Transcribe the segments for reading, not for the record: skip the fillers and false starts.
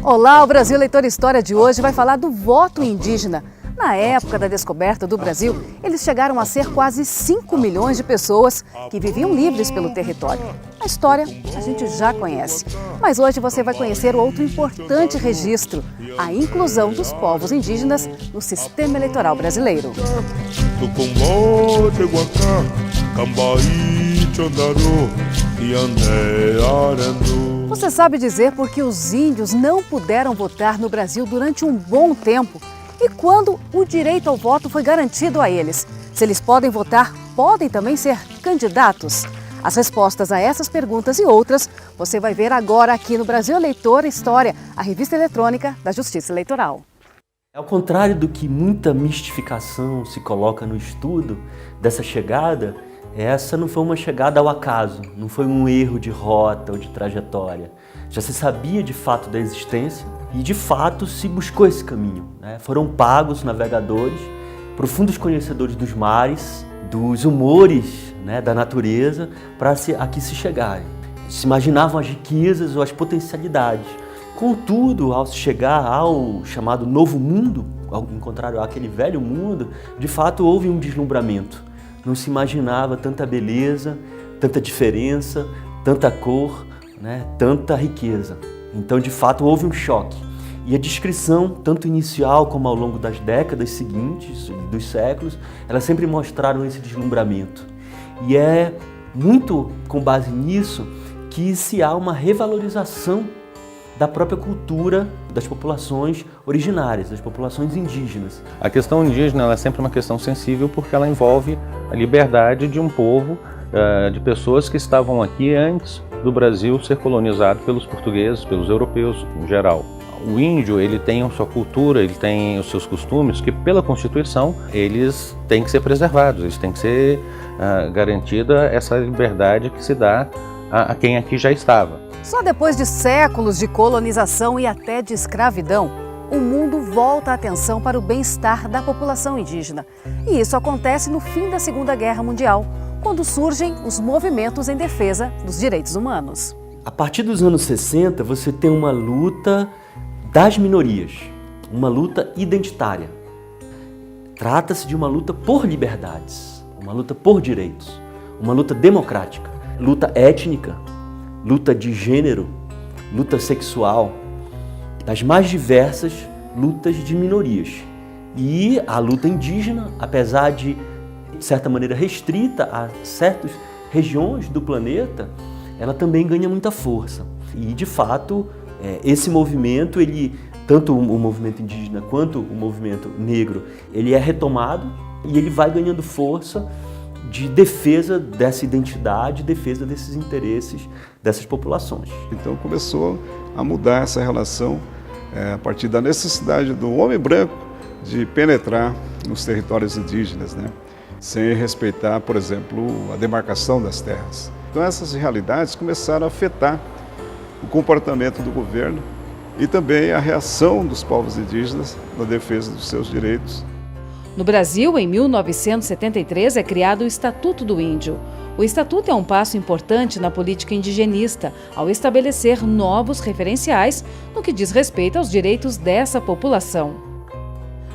Olá, o Brasil Leitor História de hoje vai falar do voto indígena. Na época da descoberta do Brasil, eles chegaram a ser quase 5 milhões de pessoas que viviam livres pelo território. A história a gente já conhece, mas hoje você vai conhecer outro importante registro, a inclusão dos povos indígenas no sistema eleitoral brasileiro. Você sabe dizer por que os índios não puderam votar no Brasil durante um bom tempo? E quando o direito ao voto foi garantido a eles? Se eles podem votar, podem também ser candidatos? As respostas a essas perguntas e outras você vai ver agora aqui no Brasil Leitor História, a revista eletrônica da Justiça Eleitoral. Ao contrário do que muita mistificação se coloca no estudo dessa chegada, essa não foi uma chegada ao acaso, não foi um erro de rota ou de trajetória. Já se sabia de fato da existência e de fato se buscou esse caminho, né? Foram pagos navegadores, profundos conhecedores dos mares, dos humores, né, da natureza, para aqui se chegarem. Se imaginavam as riquezas ou as potencialidades. Contudo, ao se chegar ao chamado Novo Mundo, ao encontrar aquele velho mundo, de fato houve um deslumbramento. Não se imaginava tanta beleza, tanta diferença, tanta cor, né, tanta riqueza. Então, de fato, houve um choque. E a descrição, tanto inicial como ao longo das décadas seguintes, dos séculos, elas sempre mostraram esse deslumbramento. E é muito com base nisso que se há uma revalorização da própria cultura das populações originárias, das populações indígenas. A questão indígena ela é sempre uma questão sensível porque ela envolve a liberdade de um povo, de pessoas que estavam aqui antes do Brasil ser colonizado pelos portugueses, pelos europeus em geral. O índio ele tem a sua cultura, ele tem os seus costumes que pela Constituição eles têm que ser preservados, eles têm que ser garantida essa liberdade que se dá a quem aqui já estava. Só depois de séculos de colonização e até de escravidão, o mundo volta a atenção para o bem-estar da população indígena. E isso acontece no fim da Segunda Guerra Mundial, quando surgem os movimentos em defesa dos direitos humanos. A partir dos anos 60, você tem uma luta das minorias, uma luta identitária. Trata-se de uma luta por liberdades, uma luta por direitos, uma luta democrática, luta étnica, luta de gênero, luta sexual, das mais diversas lutas de minorias. E a luta indígena, apesar de certa maneira restrita a certas regiões do planeta, ela também ganha muita força. E de fato, esse movimento, tanto o movimento indígena quanto o movimento negro, ele é retomado e ele vai ganhando força de defesa dessa identidade, defesa desses interesses dessas populações. Então começou a mudar essa relação a partir da necessidade do homem branco de penetrar nos territórios indígenas, né? Sem respeitar, por exemplo, a demarcação das terras. Então essas realidades começaram a afetar o comportamento do governo e também a reação dos povos indígenas na defesa dos seus direitos. No Brasil, em 1973, é criado o Estatuto do Índio. O Estatuto é um passo importante na política indigenista, ao estabelecer novos referenciais no que diz respeito aos direitos dessa população.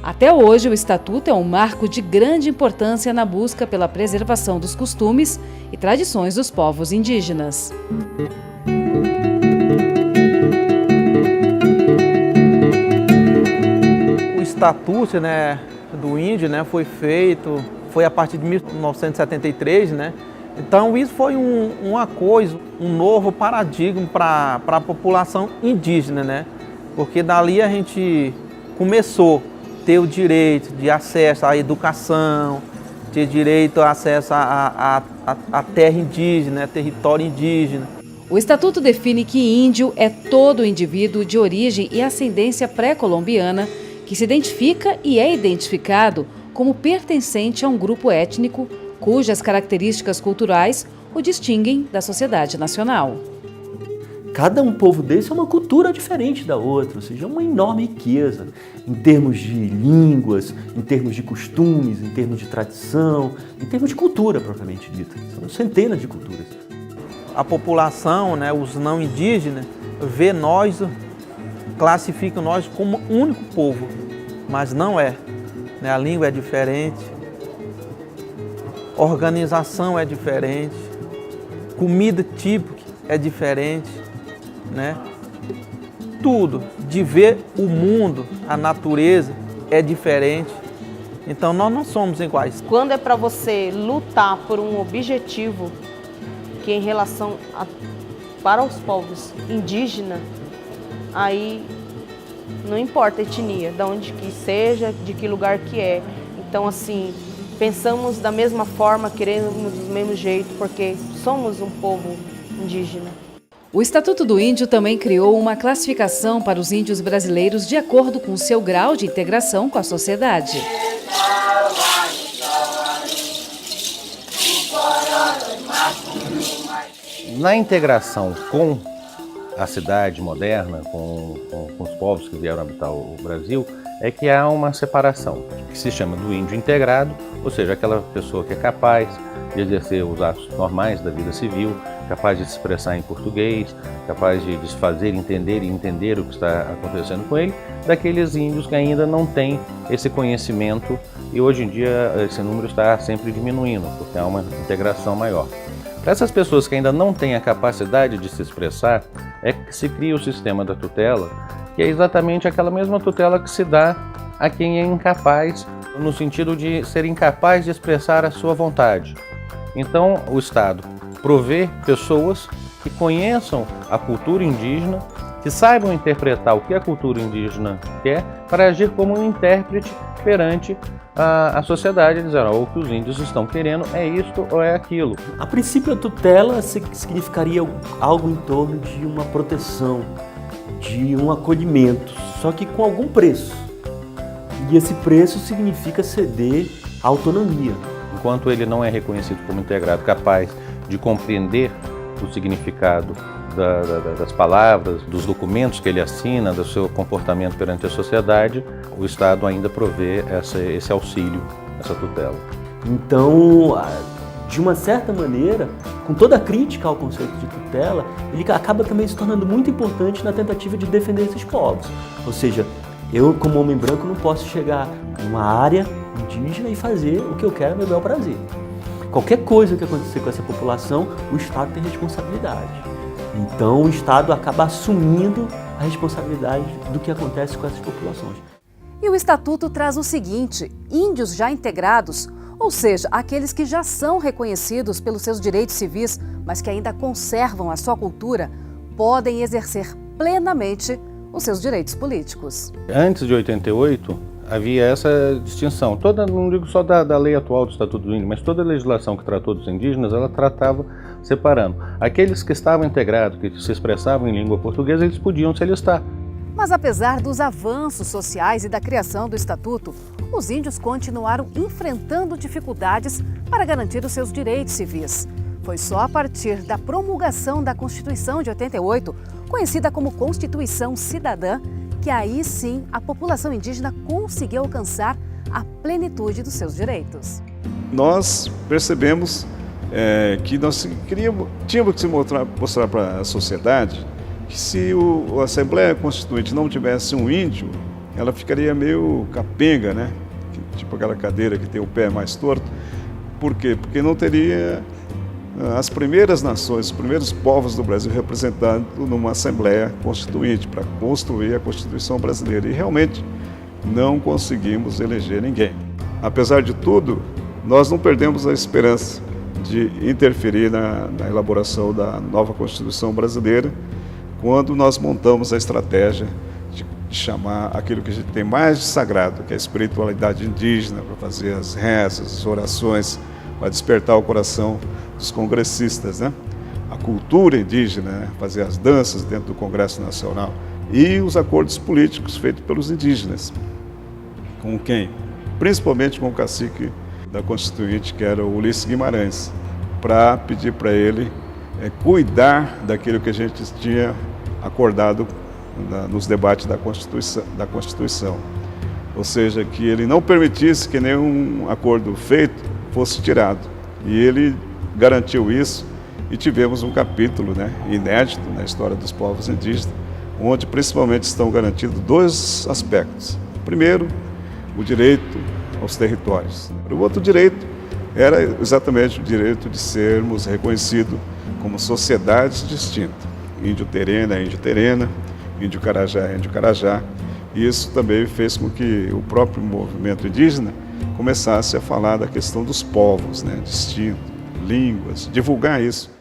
Até hoje, o Estatuto é um marco de grande importância na busca pela preservação dos costumes e tradições dos povos indígenas. O Estatuto, do Índio, foi a partir de 1973, Então isso foi uma coisa, um novo paradigma para a população indígena, Porque dali a gente começou a ter o direito de acesso à educação, ter direito a acesso à terra indígena, território indígena. O Estatuto define que índio é todo indivíduo de origem e ascendência pré-colombiana que se identifica e é identificado como pertencente a um grupo étnico cujas características culturais o distinguem da sociedade nacional. Cada um povo desse é uma cultura diferente da outra, ou seja, é uma enorme riqueza em termos de línguas, em termos de costumes, em termos de tradição, em termos de cultura propriamente dita. São centenas de culturas. a população, né, os não indígenas, vê nós, classificam nós como único povo, mas não é. Né? A língua é diferente, a organização é diferente, comida típica é diferente, né? Tudo, de ver o mundo, a natureza é diferente. Então nós não somos iguais. Quando é para você lutar por um objetivo que em relação para os povos indígenas, aí não importa a etnia, de onde que seja, de que lugar que é. Então assim, pensamos da mesma forma, queremos do mesmo jeito, porque somos um povo indígena. O Estatuto do Índio também criou uma classificação para os índios brasileiros de acordo com seu grau de integração com a sociedade. Na integração com a cidade moderna, com os povos que vieram habitar o Brasil, é que há uma separação, que se chama do índio integrado, ou seja, aquela pessoa que é capaz de exercer os atos normais da vida civil, capaz de se expressar em português, capaz de se fazer entender e entender o que está acontecendo com ele, daqueles índios que ainda não têm esse conhecimento e hoje em dia esse número está sempre diminuindo, porque há uma integração maior. Para essas pessoas que ainda não têm a capacidade de se expressar, é que se cria o sistema da tutela, que é exatamente aquela mesma tutela que se dá a quem é incapaz, no sentido de ser incapaz de expressar a sua vontade. Então, o Estado provê pessoas que conheçam a cultura indígena, que saibam interpretar o que a cultura indígena quer, para agir como um intérprete perante a sociedade, dizendo o que os índios estão querendo é isto ou é aquilo. A princípio, a tutela significaria algo em torno de uma proteção, de um acolhimento, só que com algum preço. E esse preço significa ceder a autonomia. Enquanto ele não é reconhecido como integrado, capaz de compreender o significado das palavras, dos documentos que ele assina, do seu comportamento perante a sociedade, o Estado ainda provê esse auxílio, essa tutela. Então, de uma certa maneira, com toda a crítica ao conceito de tutela, ele acaba também se tornando muito importante na tentativa de defender esses povos. Ou seja, eu, como homem branco, não posso chegar numa área indígena e fazer o que eu quero, meu bel prazer. Qualquer coisa que acontecer com essa população, o Estado tem responsabilidade. Então, o Estado acaba assumindo a responsabilidade do que acontece com essas populações. E o Estatuto traz o seguinte: índios já integrados, ou seja, aqueles que já são reconhecidos pelos seus direitos civis, mas que ainda conservam a sua cultura, podem exercer plenamente os seus direitos políticos. Antes de 88, havia essa distinção. Não digo só da lei atual do Estatuto do Índio, mas toda a legislação que tratou dos indígenas, ela tratava separando. Aqueles que estavam integrados, que se expressavam em língua portuguesa, eles podiam se alistar. Mas apesar dos avanços sociais e da criação do Estatuto, os índios continuaram enfrentando dificuldades para garantir os seus direitos civis. Foi só a partir da promulgação da Constituição de 88, conhecida como Constituição Cidadã, que aí sim a população indígena conseguiu alcançar a plenitude dos seus direitos. Nós percebemos que nós tínhamos que mostrar para a sociedade que se a Assembleia Constituinte não tivesse um índio, ela ficaria meio capenga, né? Tipo aquela cadeira que tem o pé mais torto. Por quê? Porque não teria as primeiras nações, os primeiros povos do Brasil representados numa Assembleia Constituinte para construir a Constituição brasileira. E realmente não conseguimos eleger ninguém. Apesar de tudo, nós não perdemos a esperança de interferir na elaboração da nova Constituição brasileira, quando nós montamos a estratégia de chamar aquilo que a gente tem mais de sagrado, que é a espiritualidade indígena, para fazer as rezas, as orações, para despertar o coração dos congressistas, né? A cultura indígena, né? Fazer as danças dentro do Congresso Nacional e os acordos políticos feitos pelos indígenas. Com quem? Principalmente com o cacique da Constituinte, que era o Ulisses Guimarães, para pedir para ele cuidar daquilo que a gente tinha acordado nos debates da Constituição. Ou seja, que ele não permitisse que nenhum acordo feito fosse tirado. E ele garantiu isso e tivemos um capítulo, né, inédito na história dos povos indígenas, onde principalmente estão garantidos dois aspectos. Primeiro, o direito aos territórios. O outro direito era exatamente o direito de sermos reconhecidos como sociedades distintas. Índio-terena é índio-terena, índio-carajá é índio-carajá. E isso também fez com que o próprio movimento indígena começasse a falar da questão dos povos, né, distintos, línguas, divulgar isso.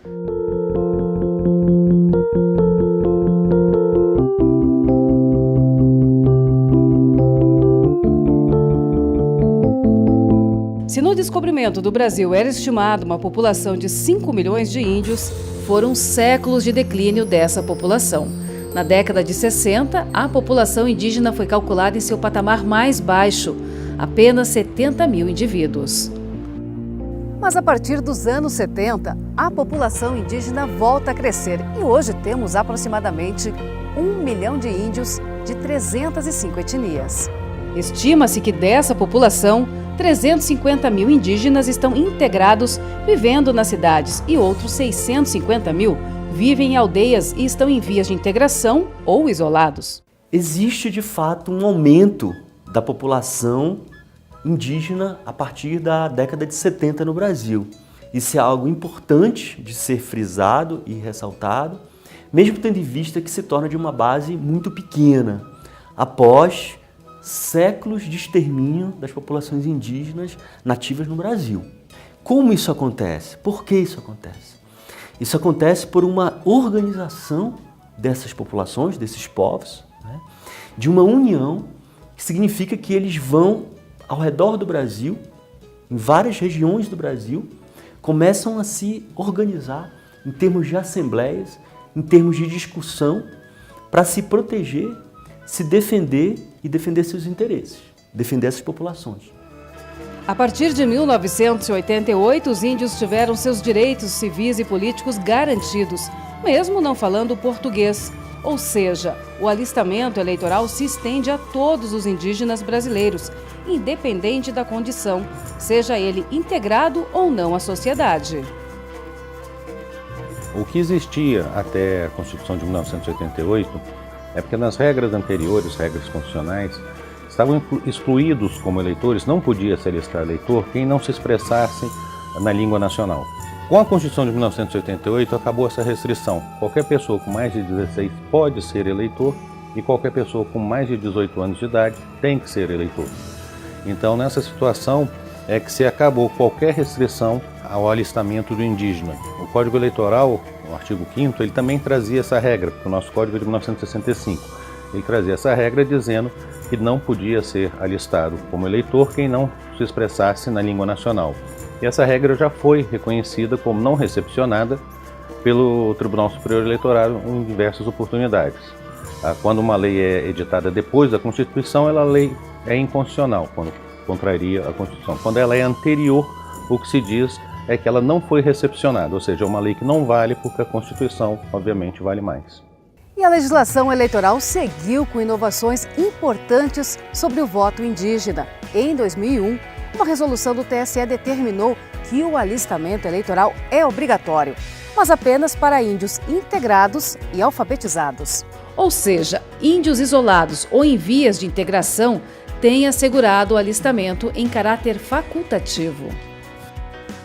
Se no descobrimento do Brasil era estimado uma população de 5 milhões de índios, foram séculos de declínio dessa população. Na década de 60, a população indígena foi calculada em seu patamar mais baixo, apenas 70 mil indivíduos. Mas a partir dos anos 70, a população indígena volta a crescer e hoje temos aproximadamente 1 milhão de índios de 305 etnias. Estima-se que dessa população, 350 mil indígenas estão integrados, vivendo nas cidades, e outros 650 mil vivem em aldeias e estão em vias de integração ou isolados. Existe, de fato, um aumento da população indígena a partir da década de 70 no Brasil. Isso é algo importante de ser frisado e ressaltado, mesmo tendo em vista que se torna de uma base muito pequena, após séculos de extermínio das populações indígenas nativas no Brasil. Como isso acontece? Por que isso acontece? Isso acontece por uma organização dessas populações, desses povos, né, de uma união que significa que eles vão ao redor do Brasil, em várias regiões do Brasil, começam a se organizar em termos de assembleias, em termos de discussão, para se proteger, se defender e defender seus interesses, defender essas populações. A partir de 1988, os índios tiveram seus direitos civis e políticos garantidos, mesmo não falando português. Ou seja, o alistamento eleitoral se estende a todos os indígenas brasileiros, independente da condição, seja ele integrado ou não à sociedade. O que existia até a Constituição de 1988 é porque nas regras anteriores, regras constitucionais, estavam excluídos como eleitores, não podia se alistar eleitor quem não se expressasse na língua nacional. Com a Constituição de 1988 acabou essa restrição. Qualquer pessoa com mais de 16 pode ser eleitor e qualquer pessoa com mais de 18 anos de idade tem que ser eleitor. Então, nessa situação é que se acabou qualquer restrição ao alistamento do indígena. O Código Eleitoral, no artigo 5º, ele também trazia essa regra, porque o nosso Código é de 1965. Ele trazia essa regra dizendo que não podia ser alistado como eleitor quem não se expressasse na língua nacional. E essa regra já foi reconhecida como não recepcionada pelo Tribunal Superior Eleitoral em diversas oportunidades. Quando uma lei é editada depois da Constituição, a lei é inconstitucional, quando contraria a Constituição. Quando ela é anterior, o que se diz é que ela não foi recepcionada, ou seja, é uma lei que não vale porque a Constituição, obviamente, vale mais. E a legislação eleitoral seguiu com inovações importantes sobre o voto indígena. Em 2001, uma resolução do TSE determinou que o alistamento eleitoral é obrigatório, mas apenas para índios integrados e alfabetizados. Ou seja, índios isolados ou em vias de integração têm assegurado o alistamento em caráter facultativo.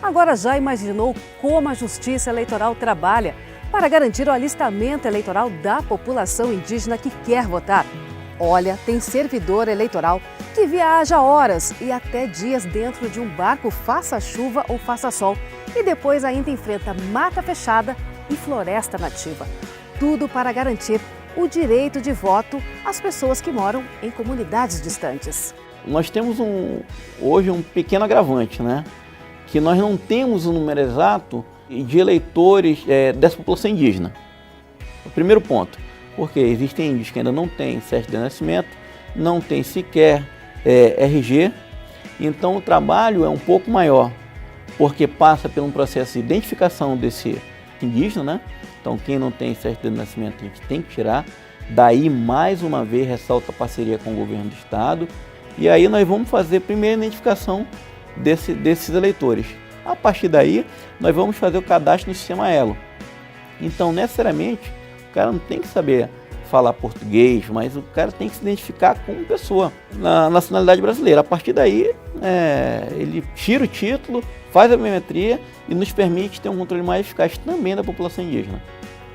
Agora já imaginou como a Justiça Eleitoral trabalha para garantir o alistamento eleitoral da população indígena que quer votar? Olha, tem servidor eleitoral que viaja horas e até dias dentro de um barco, faça chuva ou faça sol, e depois ainda enfrenta mata fechada e floresta nativa. Tudo para garantir o direito de voto às pessoas que moram em comunidades distantes. Nós temos hoje um pequeno agravante, né? Que nós não temos o número exato de eleitores dessa população indígena. O primeiro ponto, porque existem índios que ainda não têm certidão de nascimento, não tem sequer RG, então o trabalho é um pouco maior, porque passa por um processo de identificação desse indígena, né? Então quem não tem certidão de nascimento a gente tem que tirar, daí mais uma vez ressalta a parceria com o governo do estado, e aí nós vamos fazer a primeira identificação desses eleitores. A partir daí, nós vamos fazer o cadastro no sistema Elo. Então, necessariamente, o cara não tem que saber falar português, mas o cara tem que se identificar como pessoa na nacionalidade brasileira. A partir daí, ele tira o título, faz a biometria e nos permite ter um controle mais eficaz também da população indígena.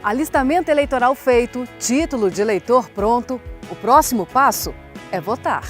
Alistamento eleitoral feito, título de eleitor pronto. O próximo passo é votar.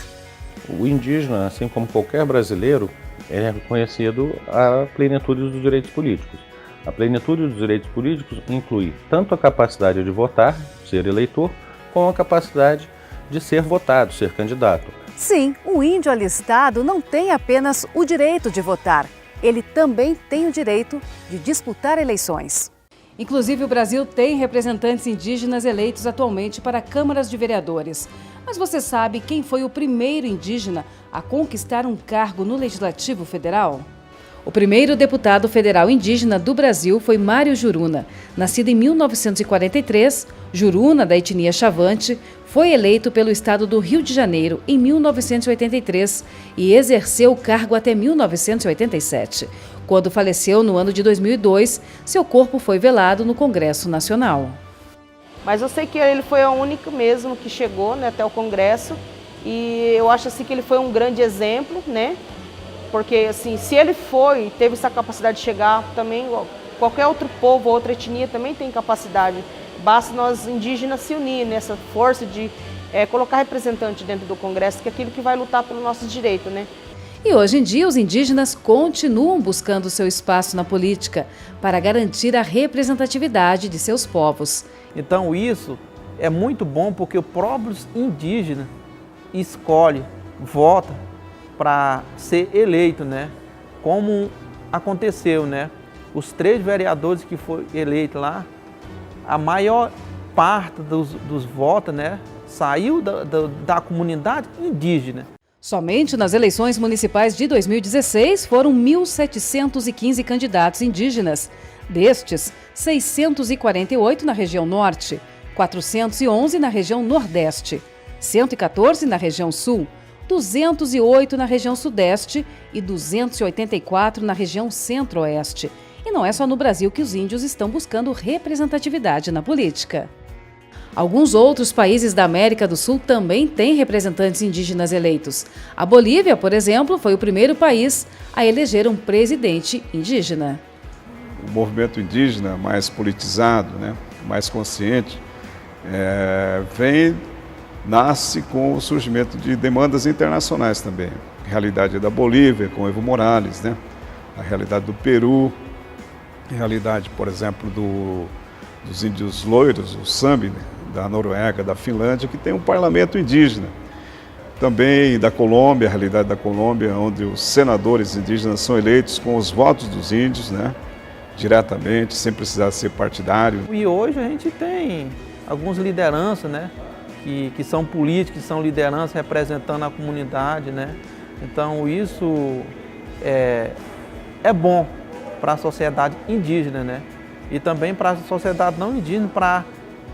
O indígena, assim como qualquer brasileiro, é reconhecido a plenitude dos direitos políticos. A plenitude dos direitos políticos inclui tanto a capacidade de votar, ser eleitor, como a capacidade de ser votado, ser candidato. Sim, o índio alistado não tem apenas o direito de votar, ele também tem o direito de disputar eleições. Inclusive, o Brasil tem representantes indígenas eleitos atualmente para câmaras de vereadores. Mas você sabe quem foi o primeiro indígena a conquistar um cargo no Legislativo Federal? O primeiro deputado federal indígena do Brasil foi Mário Juruna. Nascido em 1943, Juruna, da etnia Chavante, foi eleito pelo estado do Rio de Janeiro em 1983 e exerceu o cargo até 1987. Quando faleceu no ano de 2002, seu corpo foi velado no Congresso Nacional. Mas eu sei que ele foi a única mesmo que chegou, né, até o Congresso, e eu acho assim que ele foi um grande exemplo, né? Porque assim, se ele teve essa capacidade de chegar, também qualquer outro povo, outra etnia também tem capacidade. Basta nós indígenas se unir nessa força de colocar representante dentro do Congresso, que é aquilo que vai lutar pelos nossos direitos, né? E hoje em dia, os indígenas continuam buscando seu espaço na política para garantir a representatividade de seus povos. Então isso é muito bom porque o próprio indígena escolhe, vota para ser eleito, né? Como aconteceu, né? Os 3 vereadores que foram eleitos lá, a maior parte dos votos, né, saiu da comunidade indígena. Somente nas eleições municipais de 2016 foram 1.715 candidatos indígenas. Destes, 648 na região norte, 411 na região nordeste, 114 na região sul, 208 na região sudeste e 284 na região centro-oeste. E não é só no Brasil que os índios estão buscando representatividade na política. Alguns outros países da América do Sul também têm representantes indígenas eleitos. A Bolívia, por exemplo, foi o primeiro país a eleger um presidente indígena. O movimento indígena mais politizado, né, mais consciente, nasce com o surgimento de demandas internacionais também. A realidade da Bolívia, com Evo Morales, né, a realidade do Peru, a realidade, por exemplo, dos índios loiros, o Sami, né, da Noruega, da Finlândia, que tem um parlamento indígena. Também da Colômbia, a realidade da Colômbia, onde os senadores indígenas são eleitos com os votos dos índios, né, diretamente, sem precisar ser partidário. E hoje a gente tem algumas lideranças, né, que são políticos, que são lideranças representando a comunidade, né. Então isso é bom para a sociedade indígena, né, e também para a sociedade não indígena, para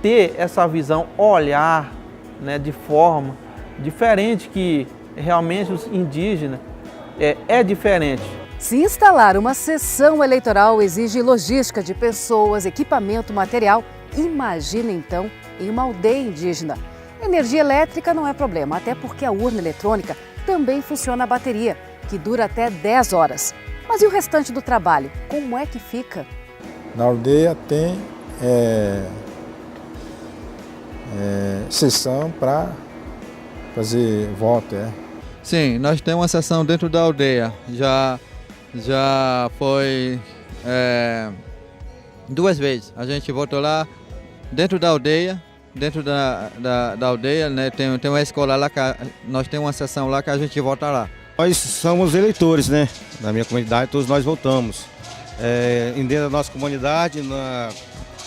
ter essa visão, olhar, né, de forma diferente, que realmente os indígenas é diferente. Se instalar uma sessão eleitoral exige logística de pessoas, equipamento, material, imagina então em uma aldeia indígena. Energia elétrica não é problema, até porque a urna eletrônica também funciona a bateria, que dura até 10 horas. Mas e o restante do trabalho? Como é que fica? Na aldeia tem sessão para fazer voto. Sim, nós temos uma sessão dentro da aldeia. Já foi 2 vezes. A gente votou lá dentro da aldeia. Dentro da aldeia, né, tem uma escola lá, nós temos uma sessão lá que a gente vota lá. Nós somos eleitores, né? Na minha comunidade, todos nós votamos. Dentro da nossa comunidade,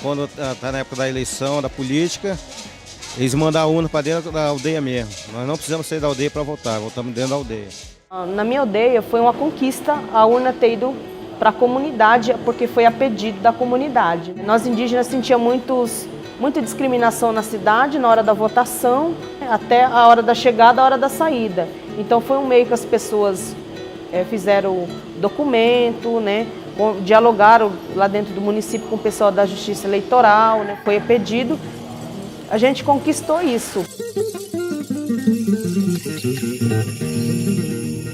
quando está na época da eleição, da política, eles mandam a urna para dentro da aldeia mesmo. Nós não precisamos sair da aldeia para votar, votamos dentro da aldeia. Na minha aldeia foi uma conquista a urna ter ido para a comunidade, porque foi a pedido da comunidade. Nós indígenas sentíamos muita discriminação na cidade, na hora da votação, até a hora da chegada, a hora da saída. Então foi um meio que as pessoas fizeram documento, né? Dialogaram lá dentro do município com o pessoal da Justiça Eleitoral, né? Foi pedido, a gente conquistou isso.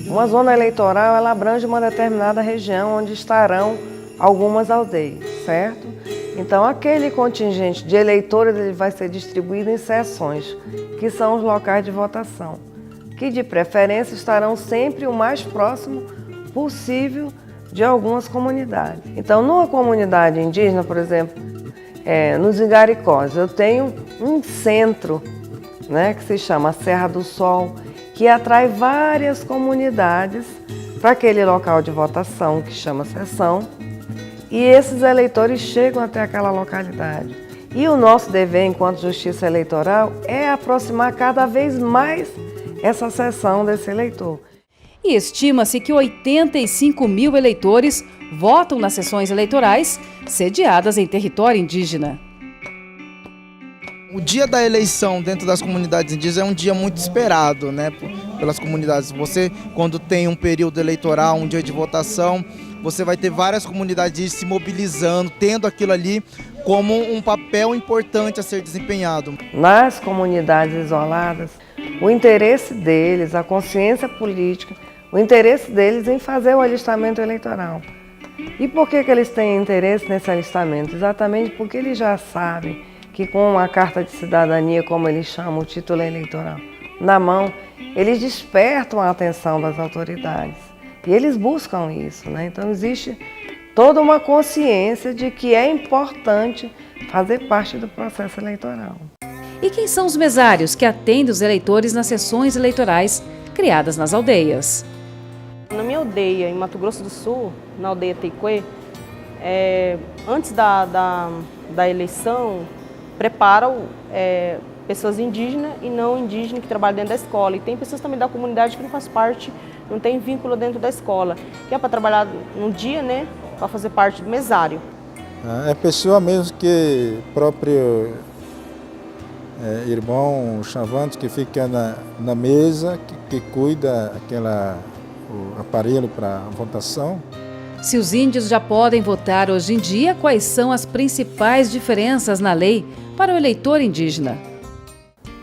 Uma zona eleitoral, ela abrange uma determinada região onde estarão algumas aldeias, certo? Então, aquele contingente de eleitores ele vai ser distribuído em seções, que são os locais de votação, que de preferência estarão sempre o mais próximo possível de algumas comunidades. Então, numa comunidade indígena, por exemplo, nos Igaricós, eu tenho um centro, né, que se chama Serra do Sol, que atrai várias comunidades para aquele local de votação, que chama seção, e esses eleitores chegam até aquela localidade. E o nosso dever, enquanto Justiça Eleitoral, é aproximar cada vez mais essa seção desse eleitor. E estima-se que 85 mil eleitores votam nas sessões eleitorais sediadas em território indígena. O dia da eleição dentro das comunidades indígenas é um dia muito esperado, né, pelas comunidades. Você, quando tem um período eleitoral, um dia de votação, você vai ter várias comunidades se mobilizando, tendo aquilo ali como um papel importante a ser desempenhado. Nas comunidades isoladas, o interesse deles, a consciência política, o interesse deles em fazer o alistamento eleitoral. E por que eles têm interesse nesse alistamento? Exatamente porque eles já sabem que com a carta de cidadania, como eles chamam, o título eleitoral, na mão, eles despertam a atenção das autoridades. E eles buscam isso, né? Então existe toda uma consciência de que é importante fazer parte do processo eleitoral. E quem são os mesários que atendem os eleitores nas sessões eleitorais criadas nas aldeias? Na minha aldeia, em Mato Grosso do Sul, na aldeia Teicuê, antes da eleição, preparam pessoas indígenas e não indígenas que trabalham dentro da escola. E tem pessoas também da comunidade que não faz parte, não tem vínculo dentro da escola, que é para trabalhar no dia, né, para fazer parte do mesário. É pessoa mesmo que próprio irmão chavante que fica na mesa, que cuida o aparelho para votação. Se os índios já podem votar hoje em dia, quais são as principais diferenças na lei para o eleitor indígena?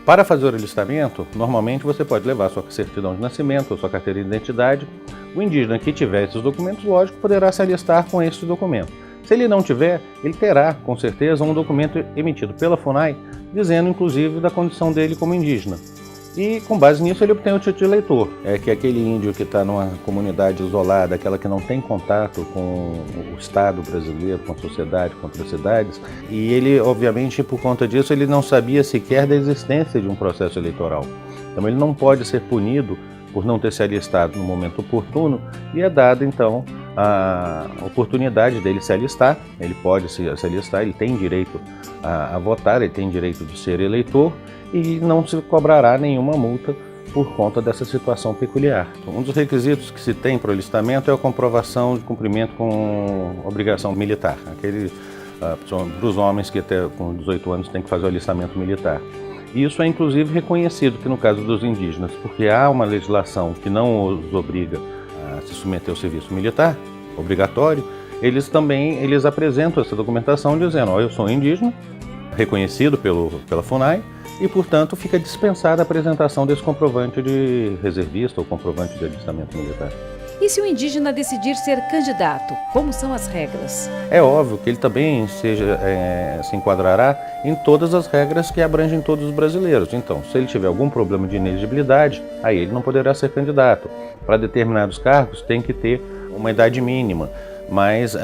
Para fazer o alistamento, normalmente você pode levar sua certidão de nascimento ou sua carteira de identidade. O indígena que tiver esses documentos, lógico, poderá se alistar com esses documentos. Se ele não tiver, ele terá, com certeza, um documento emitido pela FUNAI, dizendo, inclusive, da condição dele como indígena. E, com base nisso, ele obtém o título de eleitor. Que é aquele índio que está numa comunidade isolada, aquela que não tem contato com o Estado brasileiro, com a sociedade, com outras cidades. E ele, obviamente, por conta disso, ele não sabia sequer da existência de um processo eleitoral. Então, ele não pode ser punido por não ter se alistado no momento oportuno, e é dada, então, a oportunidade dele se alistar. Ele pode se alistar, ele tem direito a votar, ele tem direito de ser eleitor, e não se cobrará nenhuma multa por conta dessa situação peculiar. Um dos requisitos que se tem para o alistamento é a comprovação de cumprimento com obrigação militar. Para os homens que até com 18 anos têm que fazer o alistamento militar. E isso é inclusive reconhecido que no caso dos indígenas, porque há uma legislação que não os obriga a se submeter ao serviço militar, obrigatório, eles apresentam essa documentação dizendo, eu sou indígena, reconhecido pela FUNAI, e, portanto, fica dispensada a apresentação desse comprovante de reservista ou comprovante de alistamento militar. E se o indígena decidir ser candidato, como são as regras? É óbvio que ele também se enquadrará em todas as regras que abrangem todos os brasileiros. Então, se ele tiver algum problema de inelegibilidade, aí ele não poderá ser candidato. Para determinados cargos tem que ter uma idade mínima, mas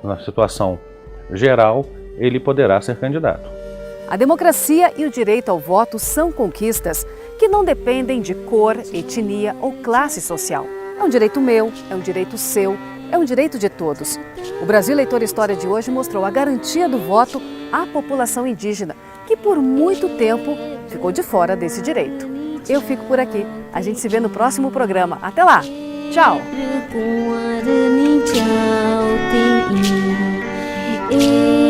na situação geral ele poderá ser candidato. A democracia e o direito ao voto são conquistas que não dependem de cor, etnia ou classe social. É um direito meu, é um direito seu, é um direito de todos. O Brasil Eleitor História de hoje mostrou a garantia do voto à população indígena, que por muito tempo ficou de fora desse direito. Eu fico por aqui. A gente se vê no próximo programa. Até lá! Tchau! E